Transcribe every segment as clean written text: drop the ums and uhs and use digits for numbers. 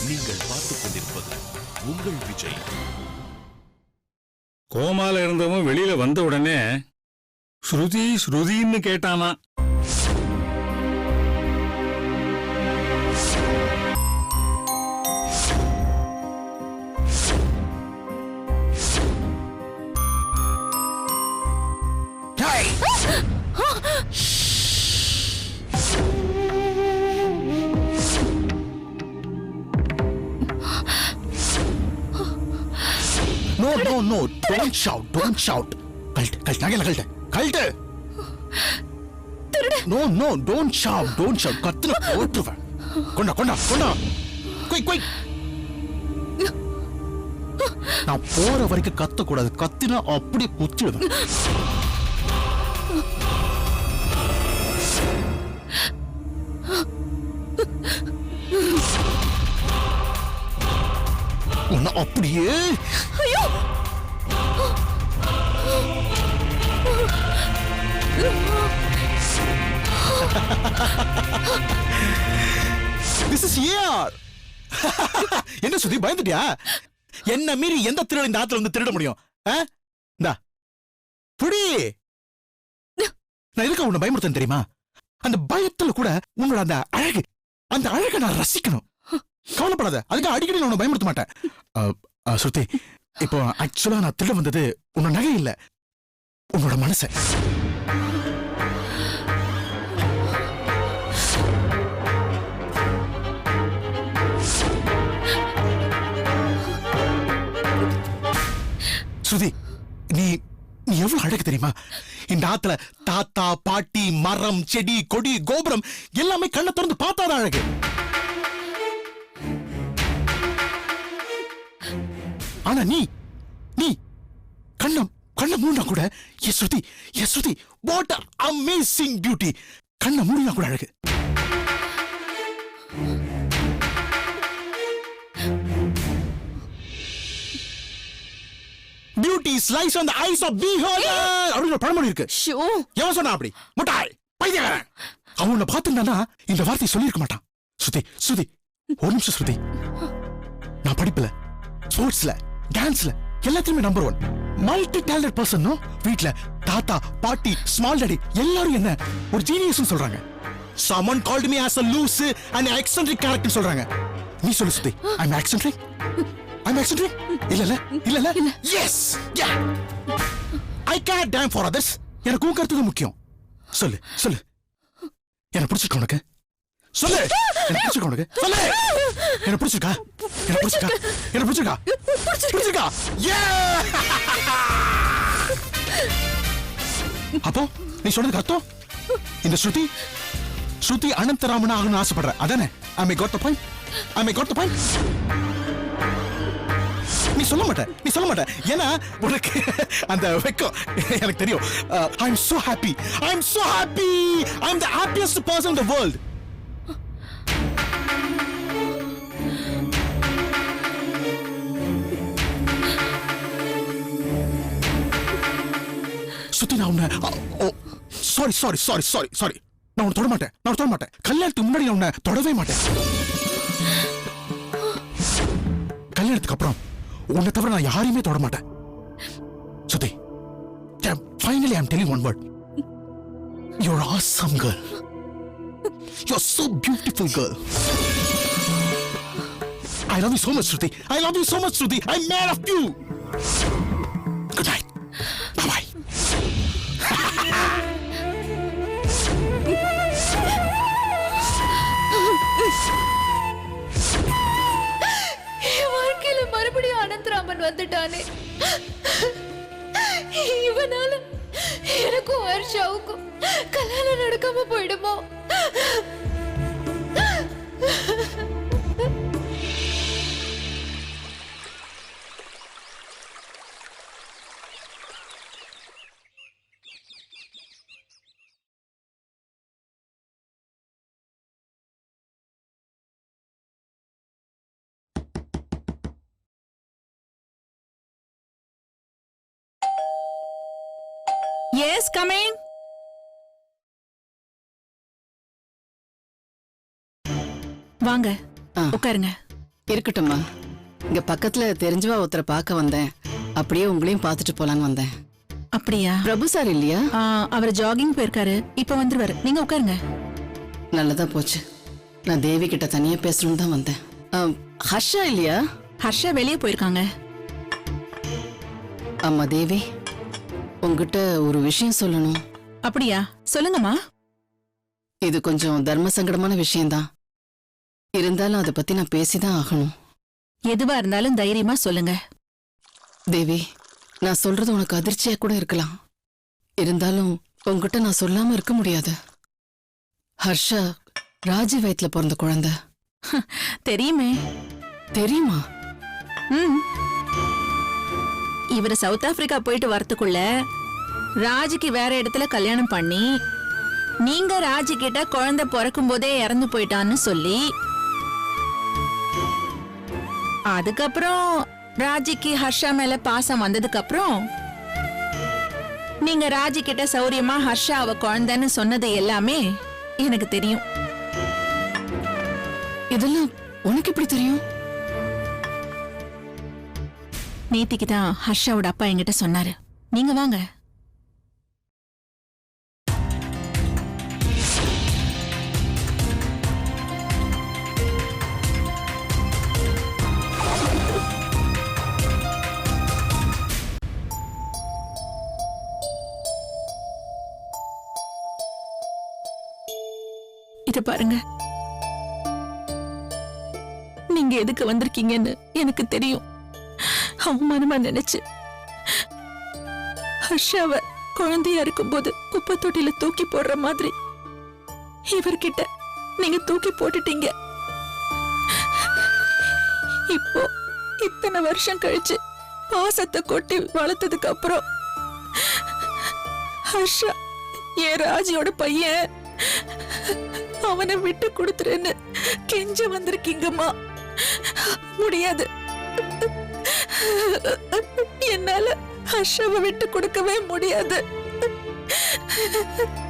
நீங்கள் பார்த்துக் கொண்டிருப்பது உங்கள் விஜய். கோமால இருந்தவன் வெளியில வந்த உடனே ஸ்ருதி ஸ்ருதின்னு கேட்டானா. No, don't shout. Kalt, nagala kalt. No, don't shout. Kattuna potruva. Konda. Quick. நான் போற வரைக்கும் கத்த கூடாது. கத்தினா அப்படியே குத்திடுவேன். உன்னை அப்படியே என்ன சுத்தி பயந்துட்டியா? என்ன மீறி எந்த திருட இந்த ஆத்துல வந்து திருட முடியும்? நான் எதுக்கு உன்னை பயமுறுத்தேன் தெரியுமா? அந்த பயத்துல கூட உன்னோட அந்த அழகை நான் ரசிக்கணும். கவலைப்படாத, அதுக்கு அடிக்கடி நான் உன்னை பயமுறுத்த மாட்டேன். சுத்தி, இப்போ ஆக்சுவலா நான் திருட வந்தது உன்னோட நகை இல்ல, உன்னோட மனசை. சுதி, நீ எவ்வளவு அழகு தெரியுமா? இந்த ஆத்துல தாத்தா, பாட்டி, மரம், செடி, கொடி, கோபுரம் எல்லாமே கண்ணை திறந்து பார்த்தாதான் அழகு. ஆனா நீ கண்ண மூடினா கூட என் ஸ்ருதி, வாட் அமேசிங் பியூட்டி. கண்ண மூடினா கூட அழகு. Beauty lies on the eyes of beholder. அப்படிங்கிற பழமொழி இருக்கு. எவன் சொன்னா அப்படி? முட்டாய், பைத்தியக்காரன். அவனை பார்த்துட்டானா இந்த வார்த்தை சொல்லியிருக்க மாட்டான். ஸ்ருதி, ஒரு நிமிஷம் ஸ்ருதி. நான் படிப்புல, ஸ்போர்ட்ஸ்ல, டான்ஸ்ல எல்லாத்தையுமே நம்பர் 1. Multi talented person. வீட்ல தாத்தா, பாட்டி, ஸ்மால் டாடி எல்லாரும் என்ன ஒரு ஜீனியஸ் சொல்றாங்க. Someone called me as a loose and eccentric character சொல்றாங்க. நீ சொல்லு ஸ்ருதி, I'm eccentric? இல்ல. Yes. Yeah. I can't damn for others. எனக்கு உன் கருத்து முக்கியம். சொல்லு. என்ன பிடிச்சிருக்க உனக்கு? சொல்லு. என்ன பிடிச்சிருக்க உனக்கு? சொல்லு. என்ன பிடிச்சிருக்கா? Yeah. அப்போ நீ சொன்னதுக்கு அர்த்தம் இந்த ஸ்ருதி அனந்தராமன் ஆகணும்னு ஆசைப்படுற அதானே? I may got the point. நீ சொல்ல மாட்ட ஏன்னா உனக்கு அந்த வெக்கம் எனக்கு தெரியும். I'm so happy. I'm the happiest person in the world. சுத்தி நான் உன்னை சாரி நான் உன்னை தொட மாட்டேன். கல்யாணத்துக்கு முன்னாடி நான் உன்னை தொடவே மாட்டேன். கல்யாணத்துக்கு அப்புறம் உன்னை தவிர நான் யாரையுமே தொட மாட்டேன். சுத்தி, finally I'm telling one word. You're awesome girl. You're so beautiful girl. I love you so much, Shruti. I'm mad of you. Good night. Bye. மறுபடியும் அனந்தராமன் வந்துட்டானே. இவனால எனக்கும் வருஷாவுக்கும் கல்யாணம் நடக்காம போயிடுமோ? Yes, come in. வாங்க உட்காருங்க. இருக்கட்டும்மா. இங்க பக்கத்துல தெரிஞ்சவா ஒருத்தரை பார்க்க வந்தேன். அப்படியே உங்களையும் பார்த்துட்டு போலான்னு வந்தேன். அப்படியா? பிரபு சார் இல்லையா? அவர் ஜாகிங் போயிருக்காரு, இப்ப வந்துருவாரு. நீங்க உட்காருங்க. நல்லதா போச்சு. நான் தேவி கிட்ட தனியா பேசணும்னு தான் வந்தேன். ஹர்ஷா இல்லையா? ஹர்ஷா வெளியே போயிருக்காங்க. அம்மா தேவி, உங்ககிட்ட ஒரு விஷயம் சொல்லணும். அப்படியா? சொல்லுங்கம்மா. இது கொஞ்சம் தர்ம சங்கடமான விஷயம்தான். இருந்தாலும் அதை பத்தி நான் பேசிதான் ஆகணும். எதுவா இருந்தாலும் தைரியமா சொல்லுங்க. தேவி, நான் சொல்றது உனக்கு அதிர்ச்சியா கூட இருக்கலாம். இருந்தாலும் உங்ககிட்ட நான் சொல்லாம இருக்க முடியாது. ஹர்ஷா ராஜி வயித்துல பிறந்த குழந்தை. தெரியுமே. தெரியுமா? இவரு சவுத் ஆப்பிரிக்கா போயிட்டு வரதுக்குள்ள ராஜிக்கு வேற இடத்துல கல்யாணம் பண்ணி, நீங்க ராஜி கிட்ட குழந்தை பிறக்கும் போதே இறந்து போயிட்டான்னு சொல்லி, அதுக்கப்புறம் ராஜிக்கு ஹர்ஷா மேல பாசம் வந்ததுக்கு அப்புறம் நீங்க ராஜி கிட்ட சௌரியமா ஹர்ஷா அவ குழந்தைன்னு சொன்னது எல்லாமே எனக்கு தெரியும். இதெல்லாம் உனக்கு எப்படி தெரியும்? நேத்திக்கு தான் ஹர்ஷாவோட அப்பா என்கிட்ட சொன்னாரு. நீங்க வாங்க. இத பாருங்க. நீங்க எதுக்கு வந்திருக்கீங்கன்னு எனக்கு தெரியும். அவமானமா நினைச்சு ஹர்ஷாவ குழந்தையா இருக்கும்போது குப்பை தொட்டில தூக்கி போடுற மாதிரி இவர்கிட்ட நீங்க தூக்கி போட்டுட்டீங்க. இப்போ இத்தனை வருஷம் கழிச்சு பாசத்தை கொட்டி வளர்த்ததுக்கு அப்புறம் ஹர்ஷா என் ராஜியோட பையன், அவனை விட்டு கொடுத்துருன்னு கெஞ்ச வந்திருக்கீங்கம்மா. முடியாது. என்னால ஹர்ஷாவை விட்டு கொடுக்கவே முடியாது.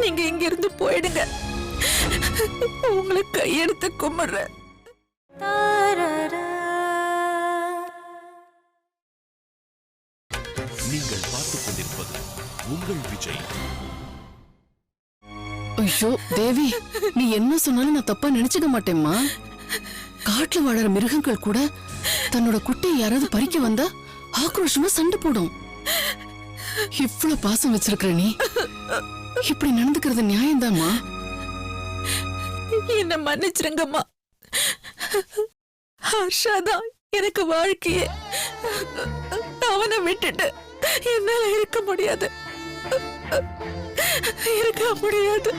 நீங்க இங்க இருந்து போயிடுங்க. உங்களை கையெடுத்து கும்பிடுறேன். நீங்கள் பார்த்துக் கொண்டிருப்பது உங்கள் விஜய். ஐயோ தேவி, நீ என்ன சொன்னாலும் நான் தப்பா நினைச்சுக்க மாட்டேம்மா. காட்டுல வாழற மிருகங்கள் கூட தன்னோட குட்டியை யாராவது பறிக்க வந்தா ஆக்ரோஷமா சண்டை போடும். இவ்வளவு பாசம் வச்சிருக்கிற நீ இப்படி நடந்துக்கிறது நியாயம்தாம்மா. என்ன மன்னிச்சிருங்கம்மா. ஹர்ஷாதான் எனக்கு வாழ்க்கையே. அவனை விட்டுட்டு என்னால இருக்க முடியாது. இருக்க முடியாது.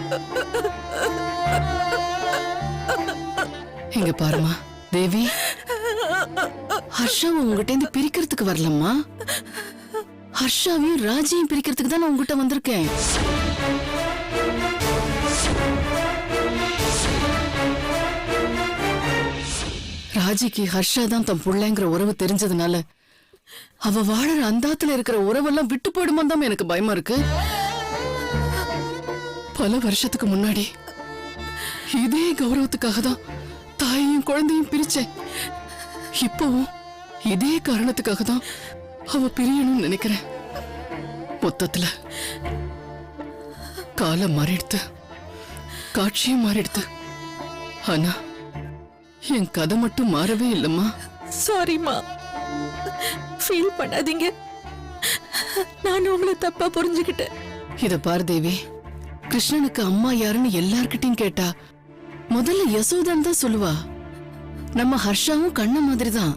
இங்க பாருமா தேவி, ஹர்ஷாவை உங்ககிட்ட இருந்து பிரிக்கிறதுக்கு வரலம்மா. ஹர்ஷாவையும் ராஜையும் பிரிக்கிறதுக்கு தான் நான் உங்ககிட்ட வந்திருக்கேன். ராஜிக்கு ஹர்ஷா தான் தன் புள்ளைங்கிற உறவு தெரிஞ்சதுனால அவ வாழற அந்தாத்துல இருக்கிற உறவெல்லாம் விட்டு போயிடுமா தான் எனக்கு பயமா இருக்கு. பல வருஷத்துக்கு முன்னாடி இதே கௌரவத்துக்காக தான் தாயையும் குழந்தையும் பிரிச்சேன். இப்பவும் இதே காரணத்துக்காக தான் அவ பிரியணும்னு நினைக்கிறேன். மொத்தத்துல காலம் மாறிடுத்து, காட்சியும் மாறிடுத்து. ஆனா என் கதை மட்டும் மாறவே இல்லம்மா. சாரிம்மா, ஃபீல் பண்ணாதீங்க. நான் உங்களை தப்பா புரிஞ்சுக்கிட்டேன். இத பாரு தேவி, கிருஷ்ணனுக்கு அம்மா யாருன்னு எல்லார்கிட்டயும் கேட்டா முதல்ல யசோதான் தான் சொல்லுவா. நம்ம ஹர்ஷாவும் கண்ண மாதிரிதான்.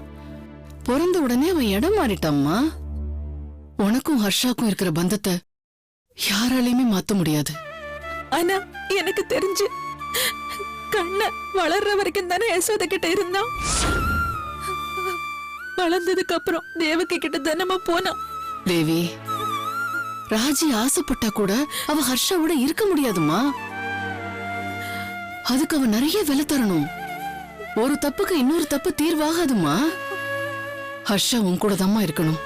பிறந்த உடனே அவன் இடம் மாறிட்டாம்மா. உனக்கும் ஹர்ஷாக்கும் இருக்கிற பந்தத்தை யாராலையுமே மாத்த முடியாது. ஆனா எனக்கு தெரிஞ்சு கண்ண வளர்ற வரைக்கும் தானே யசோத கிட்ட இருந்தான். வளர்ந்ததுக்கு அப்புறம் தேவகி கிட்ட தானே போனான். தேவி, ராஜி ஆசைப்பட்டா கூட அவ ஹர்ஷாவோட இருக்க முடியாதுமா. அதுக்கு அவ நிறைய விலை தரணும். ஒரு தப்புக்கு இன்னொரு தப்பு தீர்வாகாதுமா. ஹர்ஷா உன் கூட தாம்மா இருக்கணும்.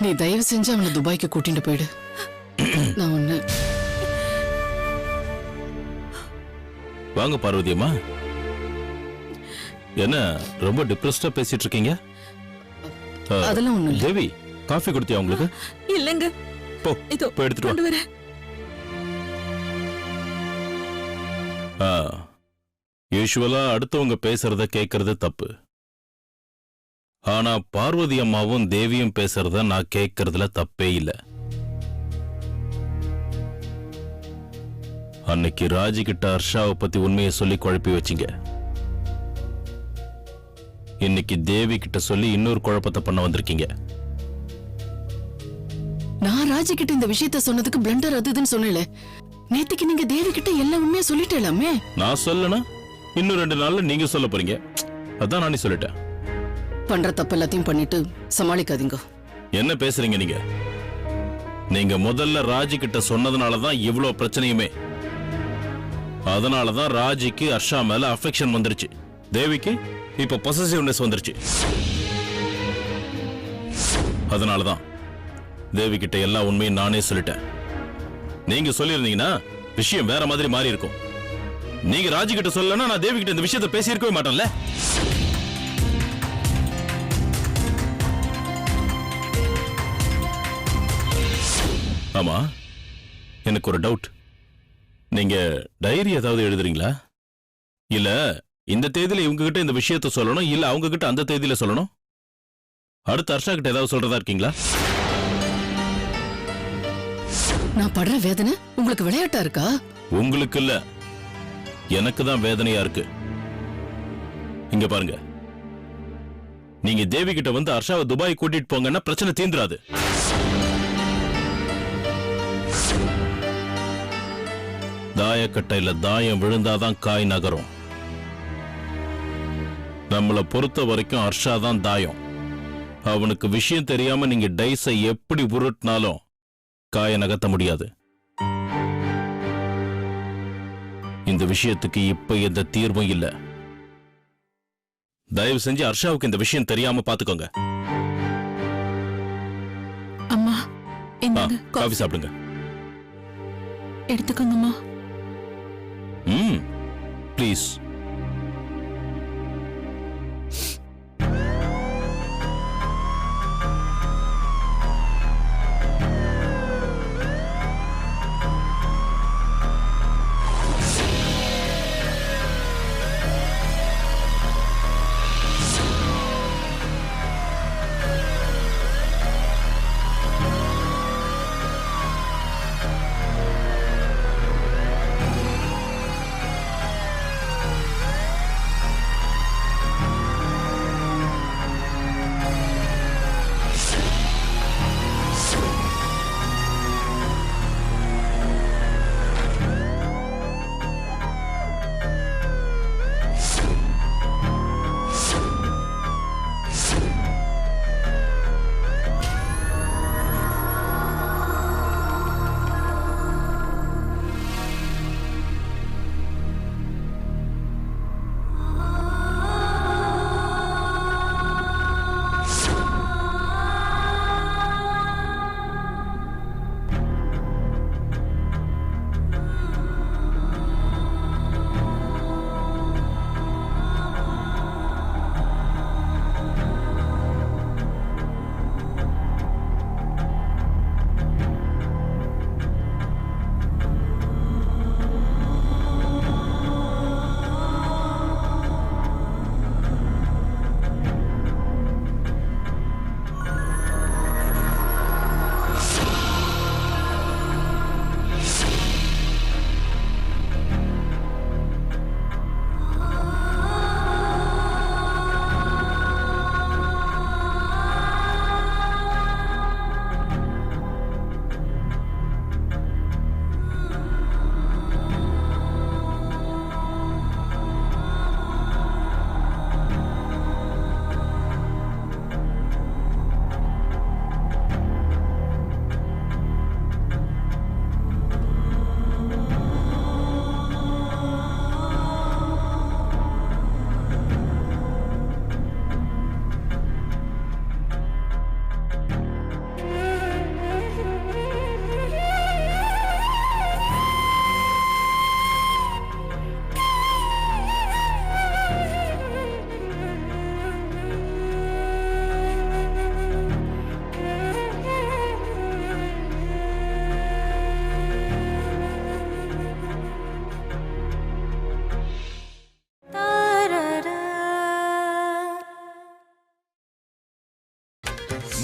நீ தயவு செஞ்சு அவனை துபாய்க்கு கூட்டிட்டு போயிடு. நான் ஒண்ணு. வாங்க பார்வதி அம்மா. என்ன ரொம்ப டிப்ரெஸ்டா பேசிட்டு இருக்கீங்க? அதெல்லாம் ஒண்ணும் இல்ல. தேவி, காஃபி கொடுத்தியா உங்களுக்கு? இல்லங்க. போ, இதோ போய் எடுத்துட்டு கொண்டு வரேன். வா. யூசுவலா அடுத்தவங்க பேசுறத கேட்கறது தப்பு. ஆனா பார்வதி அம்மாவும் தேவியும் பேசுறத நான் கேட்கறதுல தப்பே இல்ல. அன்னைக்கு ராஜி கிட்ட ஹர்ஷாவை பத்தி உண்மையை சொல்லி குழப்பி வச்சிங்க. இன்னைக்கு தேவி கிட்ட சொல்லி இன்னொரு குழப்பத்தை பண்ண வந்திருக்கீங்க. நான் ராஜி கிட்ட இந்த விஷயத்த சொன்னதுக்கு பிளண்டர் அது இதுன்னு சொன்னேல. நேத்துக்கு நீங்க தேவி கிட்ட எல்லா உண்மையா சொல்லிட்டேலாமே. நான் சொல்லனா இன்னும் 2 நாள்ல நீங்க சொல்ல போறீங்க. அதான் நானே சொல்லிட்டேன். பண்ற தப்பு எல்லாத்தையும் பண்ணிட்டு சமாளிக்காதீங்க. என்ன பேசுறீங்க நீங்க? நீங்க முதல்ல ராஜி கிட்ட சொன்னதுனாலதான் இவ்வளவு பிரச்சனையுமே. அதனாலதான் ராஜிக்கு ஹர்ஷா மேல அஃபெக்ஷன் வந்துருச்சு. தேவிக்கு இப்ப பொசசிவ்னஸ் வந்துருச்சு. அதனாலதான் தேவி கிட்ட எல்லா உண்மையும் நானே சொல்லிட்டேன். நீங்க சொல்லிருந்தீங்கன்னா விஷயம் வேற மாதிரி மாறி இருக்கும். நீங்க ராஜி கிட்ட சொல்லலன்னா நான் தேவி கிட்ட இந்த விஷயத்தை பேசியிருக்கவே மாட்டேன்ல. ஆமா, எனக்கு ஒரு டவுட். நீங்க டைரி ஏதாவது எழுதுறீங்களா? இல்ல இந்த தேதியில இவங்க கிட்ட இந்த விஷயத்தை சொல்லணும், இல்ல அவங்க கிட்ட அந்த தேதியில சொல்லணும்? அடுத்து ஹர்ஷா கிட்ட ஏதாவது சொல்றதா இருக்கீங்களா? நான் படுற வேதனை உங்களுக்கு விளையாட்டா இருக்கா? உங்களுக்கு இல்ல, எனக்கு தான் வேதனையா இருக்கு. இங்க பாருங்க, நீங்க தேவி கிட்ட வந்து ஹர்ஷாவை துபாய் கூட்டிட்டு போங்கன்னா பிரச்சனை தீந்துராது. தாயக்கட்டையில தாயம் விழுந்தாதான் காய் நகரும். நம்மளை பொறுத்த வரைக்கும் ஹர்ஷா தான் தாயம். அவனுக்கு விஷயம் தெரியாம நீங்க டைஸை எப்படி உருட்டினாலும் காய நகர்த்த முடியாது. இந்த விஷயத்துக்கு இப்ப எந்த தீர்வும் இல்ல. தயவு செஞ்சு ஹர்ஷாவுக்கு இந்த விஷயம் தெரியாம பாத்துக்கோங்க. அம்மா, இந்தாங்க காஃபி சாப்பிடுங்க. எடுத்துக்கோங்கம்மா. ப்ளீஸ்.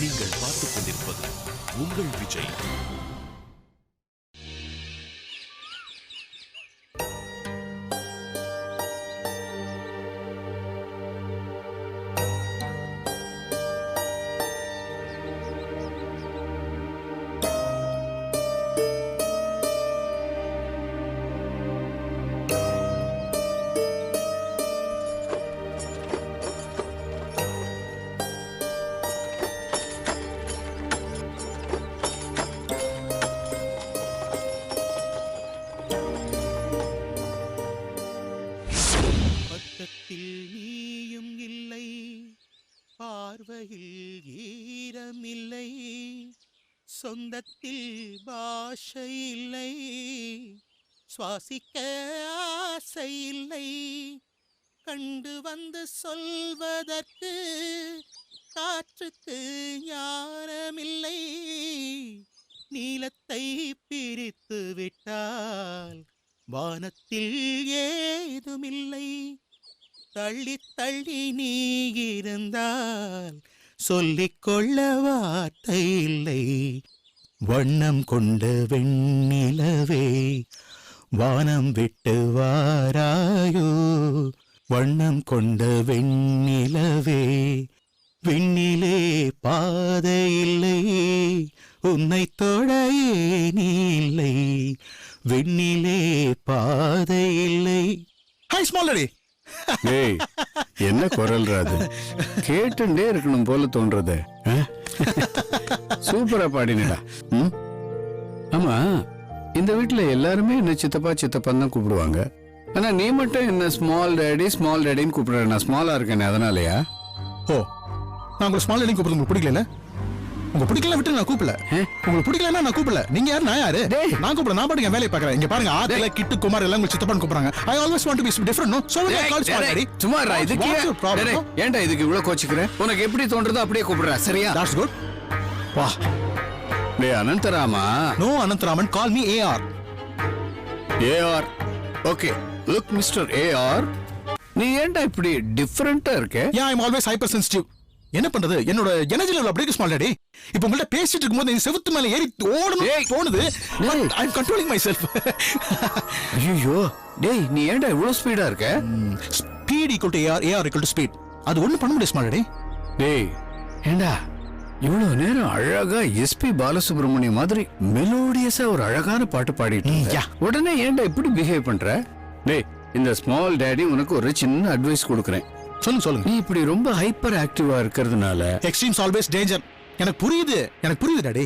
நீங்கள் பார்த்துக் கொண்டிருப்பது உங்கள் விஜய். பக்கத்தில் நீயும் இல்லை, பார்வையில் ஈரமில்லை, சொந்தத்தில் பாஷை இல்லை, சுவாசிக்க ஆசை இல்லை, கண்டு வந்து சொல்வதற்கு காற்றுக்கு ஞானமில்லை, நீலத்தை பிரித்து விட்டால் வானத்தில் ஏதுமில்லை, தள்ளி தள்ளி நீ இருந்தால் சொல்லிக்கொள்ள வார்த்தை இல்லை, வண்ணம் கொண்ட வெண்ணிலவே வானம் விட்டு வாராயோ, வண்ணம் கொண்ட வெண்ணிலவே விண்ணிலே பாதை இல்லை, உன்னை தொட ஏனி இல்லை, விண்ணிலே பாதை இல்லை. Hi small lady. டேய் என்ன குரல்றா அது? கேட்டுண்டே இருக்கணும் போல தோன்றது. சூப்பரா பாடினடா. ஆமா, இந்த வீட்டுல எல்லாருமே என்ன சித்தப்பா சித்தப்பான்னு தான் கூப்பிடுவாங்க. ஆனா நீ மட்டும் என்ன ஸ்மால் டேடின்னு கூப்பிடுற. நான் ஸ்மாலா இருக்கேன் அதனாலயா? ஓ, நான் உங்களை ஸ்மால் லேடி கூப்பிடுறது உங்களுக்கு பிடிக்கல? உங்க பிடிக்கல விட்டு நான் கூப்பிடல. உங்களுக்கு பிடிக்கலன்னா நான் கூப்பிடல. நீங்க யாரு நான் யாரு? நான் கூப்பிட நான் பாட்டுக்கு வேலையை பாக்குறேன். இங்க பாருங்க, ஆத்துல கிட்டு குமார் எல்லாம் உங்களுக்கு சித்தப்பான்னு கூப்பிடுறாங்க. I always want to be different, no? So I call small daddy. சும்மா இருடா, இதுக்கு What's your problem, no? ஏன்டா இதுக்கு இவ்வளவு கோச்சிக்கிற? உனக்கு எப்படி தோன்றதோ அப்படியே கூப்பிடுற. சரியா? That's good. வா. டேய் அனந்தராமா. No Anantharaman, call me AR. AR. Okay. Look Mr. AR. நீ ஏன்டா இப்படி டிஃபரெண்டா இருக்க? Yeah, I'm always hypersensitive. என்ன பண்றது, என்னோட எனர்ஜி லெவல் அப்படியே ஸ்மால் டாடி. இப்போ உங்கள்ட்ட பேசிட்டு இருக்கும்போது இந்த செவுத்து மேல ஏறி ஓடணும் தோணுது. I am controlling myself. ஐயோ டேய், நீ ஏன்டா இவ்வளவு ஸ்பீடா இருக்க? Speed equal to AR, AR equal to speed. அது ஒண்ணும் பண்ண முடியாது ஸ்மால் டாடி. டேய் ஏண்டா இவ்வளவு நேரம் அழகா எஸ்பி பாலசுப்ரமணியம் மாதிரி மெலோடியஸா ஒரு அழகான பாட்டு பாடிட்டு இருந்த. உடனே ஏன்டா இப்படி பிஹேவ் பண்ற? டேய், இந்த ஸ்மால் டாடி உனக்கு ஒரு சின்ன அட்வைஸ் கொடுக்குறேன். சொல்லுங்க. நீ இப்படி ரொம்ப ஹைப்பர் ஆக்டிவா இருக்கிறதுனால எக்ஸ்ட்ரீம்ஸ் ஆல்வேஸ் டேஞ்சர். எனக்கு புரியுது டாடி.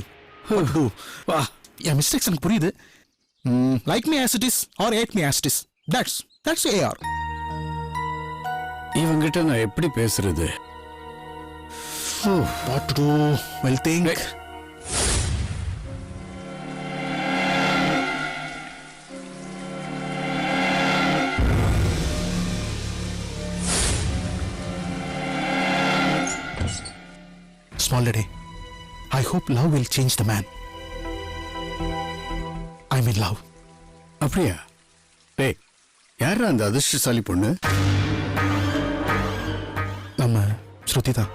வா, என் மிஸ்டேக்ஸ் எனக்கு புரியுது. Like me as it is or hate me as it is. That's AR. இவங்கிட்ட நான் எப்படி பேசுறது? What to do? Well, think. Small lady, I hope love will change the man. I'm in love. அப்படியா? டேய், யாரா அந்த அதிர்ஷ்டசாலி பொண்ணு? நம்ம ஸ்ருதி தான்.